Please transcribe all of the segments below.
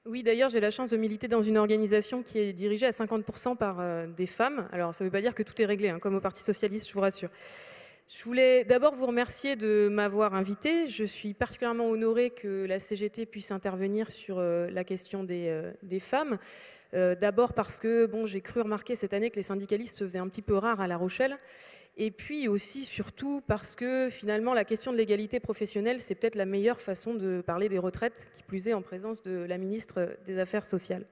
Oui, d'ailleurs, j'ai la chance de militer dans une organisation qui est dirigée à 50% par des femmes. Alors, ça ne veut pas dire que tout est réglé, hein, comme au Parti socialiste, je vous rassure. Je voulais d'abord vous remercier de m'avoir invité. Je suis particulièrement honorée que la CGT puisse intervenir sur la question des femmes. D'abord parce que bon, j'ai cru remarquer cette année que les syndicalistes se faisaient un petit peu rares à La Rochelle. Et puis aussi, surtout, parce que finalement, la question de l'égalité professionnelle, c'est peut-être la meilleure façon de parler des retraites, qui plus est en présence de la ministre des Affaires sociales.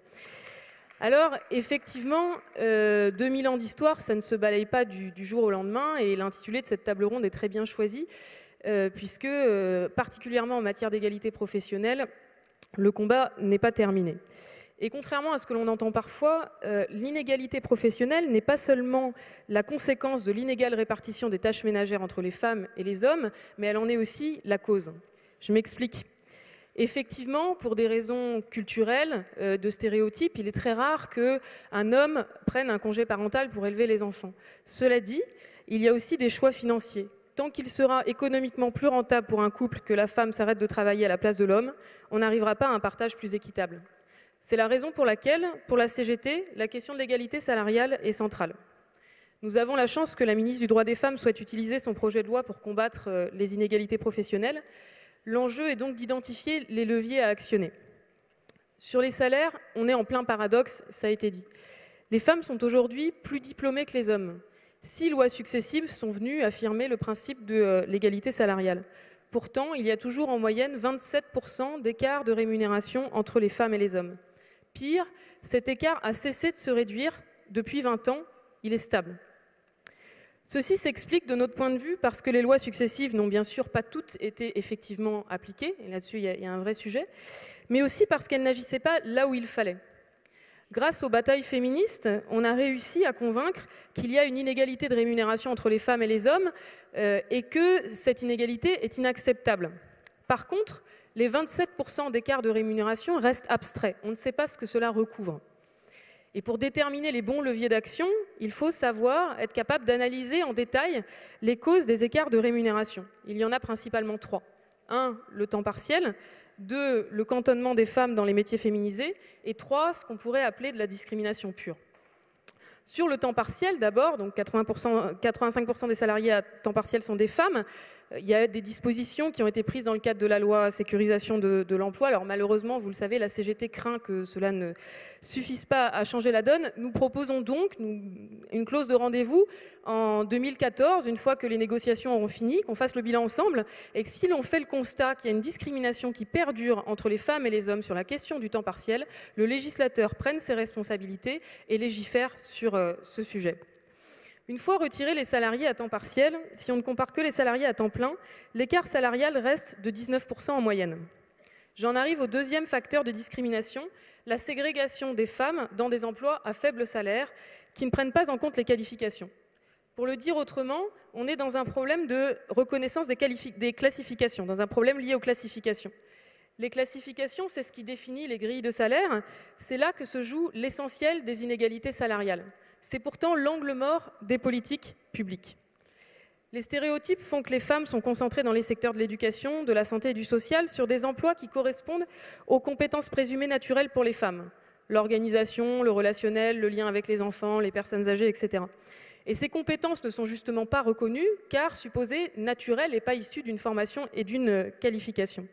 Alors, effectivement, 2000 ans d'histoire, ça ne se balaye pas du jour au lendemain, et l'intitulé de cette table ronde est très bien choisi, puisque, particulièrement en matière d'égalité professionnelle, le combat n'est pas terminé. Et contrairement à ce que l'on entend parfois, l'inégalité professionnelle n'est pas seulement la conséquence de l'inégale répartition des tâches ménagères entre les femmes et les hommes, mais elle en est aussi la cause. Je m'explique. Effectivement, pour des raisons culturelles, de stéréotypes, il est très rare qu'un homme prenne un congé parental pour élever les enfants. Cela dit, il y a aussi des choix financiers. Tant qu'il sera économiquement plus rentable pour un couple que la femme s'arrête de travailler à la place de l'homme, on n'arrivera pas à un partage plus équitable. C'est la raison pour laquelle, pour la CGT, la question de l'égalité salariale est centrale. Nous avons la chance que la ministre du Droit des Femmes souhaite utiliser son projet de loi pour combattre les inégalités professionnelles. L'enjeu est donc d'identifier les leviers à actionner. Sur les salaires, on est en plein paradoxe, ça a été dit. Les femmes sont aujourd'hui plus diplômées que les hommes. 6 lois successives sont venues affirmer le principe de l'égalité salariale. Pourtant, il y a toujours en moyenne 27% d'écart de rémunération entre les femmes et les hommes. Pire, cet écart a cessé de se réduire depuis 20 ans, il est stable. Ceci s'explique de notre point de vue parce que les lois successives n'ont bien sûr pas toutes été effectivement appliquées, et là-dessus il y a un vrai sujet, mais aussi parce qu'elles n'agissaient pas là où il fallait. Grâce aux batailles féministes, on a réussi à convaincre qu'il y a une inégalité de rémunération entre les femmes et les hommes et que cette inégalité est inacceptable. Par contre, les 27% d'écart de rémunération restent abstraits. On ne sait pas ce que cela recouvre. Et pour déterminer les bons leviers d'action, il faut savoir être capable d'analyser en détail les causes des écarts de rémunération. Il y en a principalement 3. 1, le temps partiel. 2, le cantonnement des femmes dans les métiers féminisés. Et 3, ce qu'on pourrait appeler de la discrimination pure. Sur le temps partiel, d'abord, donc 85% des salariés à temps partiel sont des femmes. Il y a des dispositions qui ont été prises dans le cadre de la loi sécurisation de l'emploi. Alors malheureusement, vous le savez, la CGT craint que cela ne suffise pas à changer la donne. Nous proposons donc une clause de rendez-vous en 2014, une fois que les négociations auront fini, qu'on fasse le bilan ensemble, et que si l'on fait le constat qu'il y a une discrimination qui perdure entre les femmes et les hommes sur la question du temps partiel, le législateur prenne ses responsabilités et légifère sur ce sujet. Une fois retirés les salariés à temps partiel, si on ne compare que les salariés à temps plein, l'écart salarial reste de 19% en moyenne. J'en arrive au deuxième facteur de discrimination, la ségrégation des femmes dans des emplois à faible salaire qui ne prennent pas en compte les qualifications. Pour le dire autrement, on est dans un problème de reconnaissance des classifications, dans un problème lié aux classifications. Les classifications, c'est ce qui définit les grilles de salaire. C'est là que se joue l'essentiel des inégalités salariales. C'est pourtant l'angle mort des politiques publiques. Les stéréotypes font que les femmes sont concentrées dans les secteurs de l'éducation, de la santé et du social sur des emplois qui correspondent aux compétences présumées naturelles pour les femmes. L'organisation, le relationnel, le lien avec les enfants, les personnes âgées, etc. Et ces compétences ne sont justement pas reconnues car supposées naturelles et pas issues d'une formation et d'une qualification.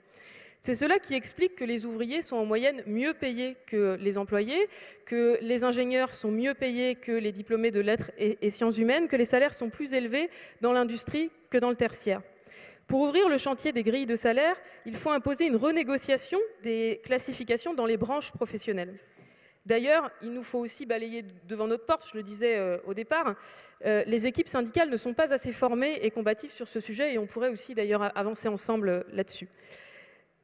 C'est cela qui explique que les ouvriers sont en moyenne mieux payés que les employés, que les ingénieurs sont mieux payés que les diplômés de lettres et sciences humaines, que les salaires sont plus élevés dans l'industrie que dans le tertiaire. Pour ouvrir le chantier des grilles de salaire, il faut imposer une renégociation des classifications dans les branches professionnelles. D'ailleurs, il nous faut aussi balayer devant notre porte, je le disais au départ, les équipes syndicales ne sont pas assez formées et combatives sur ce sujet et on pourrait aussi d'ailleurs avancer ensemble là-dessus.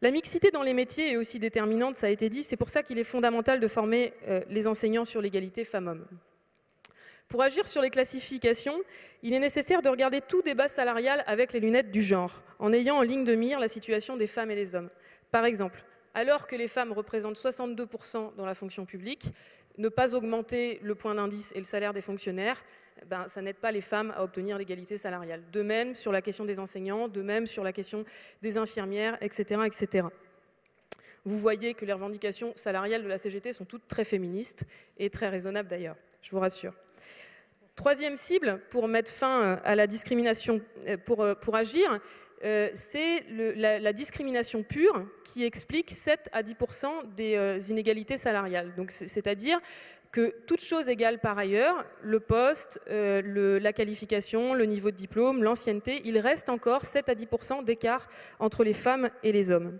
La mixité dans les métiers est aussi déterminante, ça a été dit, c'est pour ça qu'il est fondamental de former les enseignants sur l'égalité femmes-hommes. Pour agir sur les classifications, il est nécessaire de regarder tout débat salarial avec les lunettes du genre, en ayant en ligne de mire la situation des femmes et des hommes. Par exemple, alors que les femmes représentent 62% dans la fonction publique, ne pas augmenter le point d'indice et le salaire des fonctionnaires, ça n'aide pas les femmes à obtenir l'égalité salariale. De même sur la question des enseignants, de même sur la question des infirmières, etc., etc. Vous voyez que les revendications salariales de la CGT sont toutes très féministes et très raisonnables d'ailleurs, je vous rassure. Troisième cible pour mettre fin à la discrimination, pour agir, c'est la discrimination pure qui explique 7 à 10% des inégalités salariales. Donc, c'est-à-dire que toute chose égale par ailleurs, le poste, la qualification, le niveau de diplôme, l'ancienneté, il reste encore 7 à 10% d'écart entre les femmes et les hommes.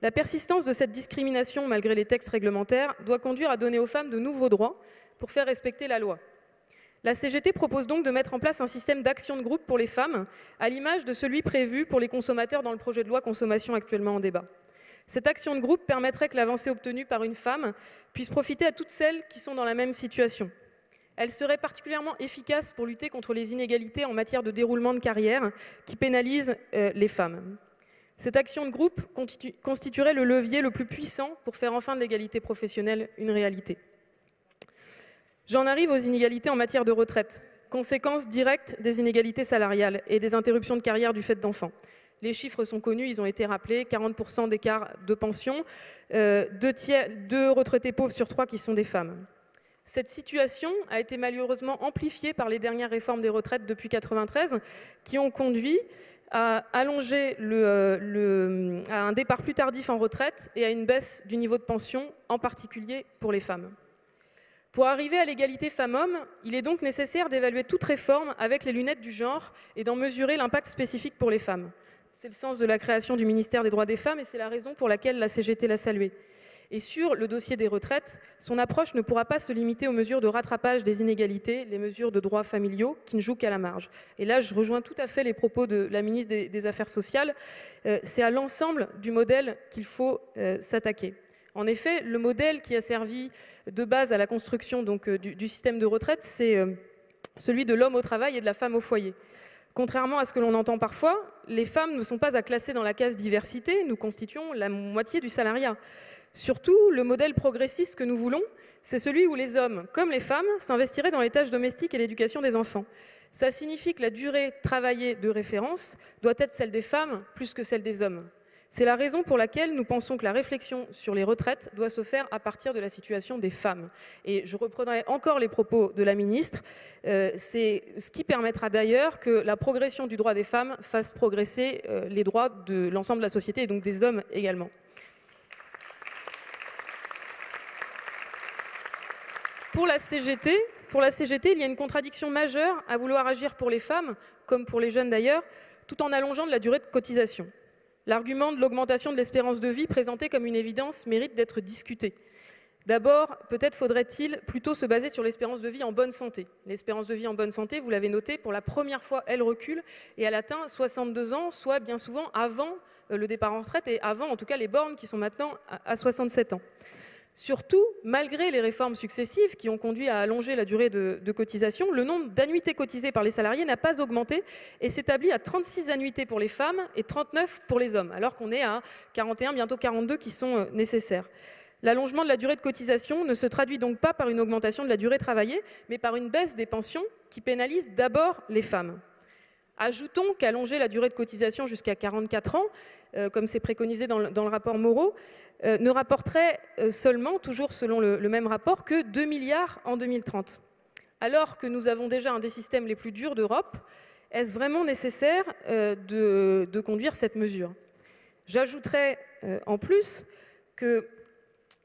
La persistance de cette discrimination, malgré les textes réglementaires, doit conduire à donner aux femmes de nouveaux droits pour faire respecter la loi. La CGT propose donc de mettre en place un système d'action de groupe pour les femmes, à l'image de celui prévu pour les consommateurs dans le projet de loi consommation actuellement en débat. Cette action de groupe permettrait que l'avancée obtenue par une femme puisse profiter à toutes celles qui sont dans la même situation. Elle serait particulièrement efficace pour lutter contre les inégalités en matière de déroulement de carrière qui pénalisent les femmes. Cette action de groupe constituerait le levier le plus puissant pour faire enfin de l'égalité professionnelle une réalité. J'en arrive aux inégalités en matière de retraite, conséquence directe des inégalités salariales et des interruptions de carrière du fait d'enfants. Les chiffres sont connus, ils ont été rappelés, 40% d'écart de pension, 2 retraités pauvres sur 3 qui sont des femmes. Cette situation a été malheureusement amplifiée par les dernières réformes des retraites depuis 1993 qui ont conduit à allonger à un départ plus tardif en retraite et à une baisse du niveau de pension, en particulier pour les femmes. Pour arriver à l'égalité femmes-hommes, il est donc nécessaire d'évaluer toute réforme avec les lunettes du genre et d'en mesurer l'impact spécifique pour les femmes. C'est le sens de la création du ministère des droits des femmes et c'est la raison pour laquelle la CGT l'a salué. Et sur le dossier des retraites, son approche ne pourra pas se limiter aux mesures de rattrapage des inégalités, les mesures de droits familiaux qui ne jouent qu'à la marge. Et là, je rejoins tout à fait les propos de la ministre des Affaires sociales. C'est à l'ensemble du modèle qu'il faut s'attaquer. En effet, le modèle qui a servi de base à la construction du système de retraite, c'est celui de l'homme au travail et de la femme au foyer. Contrairement à ce que l'on entend parfois, les femmes ne sont pas à classer dans la case diversité, nous constituons la moitié du salariat. Surtout, le modèle progressiste que nous voulons, c'est celui où les hommes, comme les femmes, s'investiraient dans les tâches domestiques et l'éducation des enfants. Ça signifie que la durée travaillée de référence doit être celle des femmes plus que celle des hommes. C'est la raison pour laquelle nous pensons que la réflexion sur les retraites doit se faire à partir de la situation des femmes. Et je reprendrai encore les propos de la ministre. C'est ce qui permettra d'ailleurs que la progression du droit des femmes fasse progresser les droits de l'ensemble de la société et donc des hommes également. Pour la CGT, il y a une contradiction majeure à vouloir agir pour les femmes, comme pour les jeunes d'ailleurs, tout en allongeant de la durée de cotisation. L'argument de l'augmentation de l'espérance de vie présenté comme une évidence mérite d'être discuté. D'abord, peut-être faudrait-il plutôt se baser sur l'espérance de vie en bonne santé. L'espérance de vie en bonne santé, vous l'avez noté, pour la première fois, elle recule et elle atteint 62 ans, soit bien souvent avant le départ en retraite et avant en tout cas les bornes qui sont maintenant à 67 ans. Surtout, malgré les réformes successives qui ont conduit à allonger la durée de cotisation, le nombre d'annuités cotisées par les salariés n'a pas augmenté et s'établit à 36 annuités pour les femmes et 39 pour les hommes, alors qu'on est à 41, bientôt 42 qui sont nécessaires. L'allongement de la durée de cotisation ne se traduit donc pas par une augmentation de la durée travaillée, mais par une baisse des pensions qui pénalise d'abord les femmes. Ajoutons qu'allonger la durée de cotisation jusqu'à 44 ans, comme c'est préconisé dans le rapport Moreau, ne rapporterait seulement, toujours selon le même rapport, que 2 milliards en 2030. Alors que nous avons déjà un des systèmes les plus durs d'Europe, est-ce vraiment nécessaire de conduire cette mesure? J'ajouterais en plus que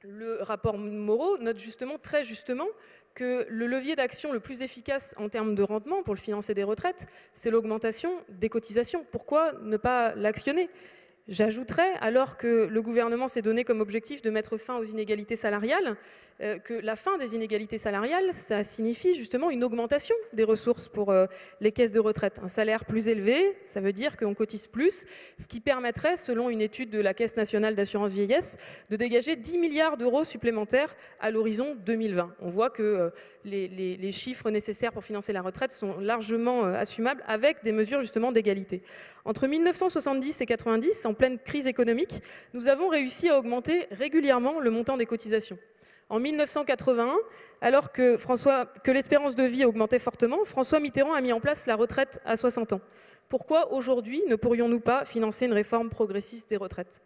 le rapport Moreau note justement, très justement, que le levier d'action le plus efficace en termes de rendement pour le financer des retraites, c'est l'augmentation des cotisations. Pourquoi ne pas l'actionner ? J'ajouterais, alors que le gouvernement s'est donné comme objectif de mettre fin aux inégalités salariales, que la fin des inégalités salariales, ça signifie justement une augmentation des ressources pour les caisses de retraite. Un salaire plus élevé, ça veut dire qu'on cotise plus, ce qui permettrait, selon une étude de la Caisse nationale d'assurance vieillesse, de dégager 10 milliards d'euros supplémentaires à l'horizon 2020. On voit que les chiffres nécessaires pour financer la retraite sont largement assumables avec des mesures justement d'égalité. Entre 1970 et 1990, en pleine crise économique, nous avons réussi à augmenter régulièrement le montant des cotisations. En 1981, alors que l'espérance de vie augmentait fortement, François Mitterrand a mis en place la retraite à 60 ans. Pourquoi aujourd'hui ne pourrions-nous pas financer une réforme progressiste des retraites?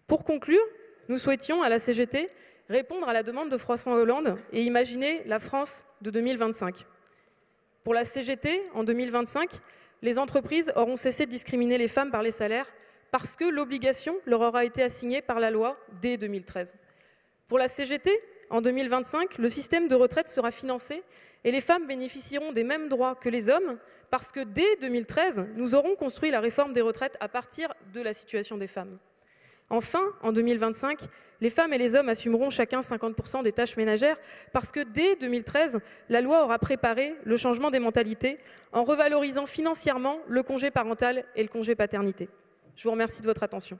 Pour conclure, nous souhaitions, à la CGT, répondre à la demande de François Hollande et imaginer la France de 2025. Pour la CGT, en 2025, les entreprises auront cessé de discriminer les femmes par les salaires parce que l'obligation leur aura été assignée par la loi dès 2013. Pour la CGT, en 2025, le système de retraite sera financé et les femmes bénéficieront des mêmes droits que les hommes parce que dès 2013, nous aurons construit la réforme des retraites à partir de la situation des femmes. Enfin, en 2025, les femmes et les hommes assumeront chacun 50% des tâches ménagères parce que dès 2013, la loi aura préparé le changement des mentalités en revalorisant financièrement le congé parental et le congé paternité. Je vous remercie de votre attention.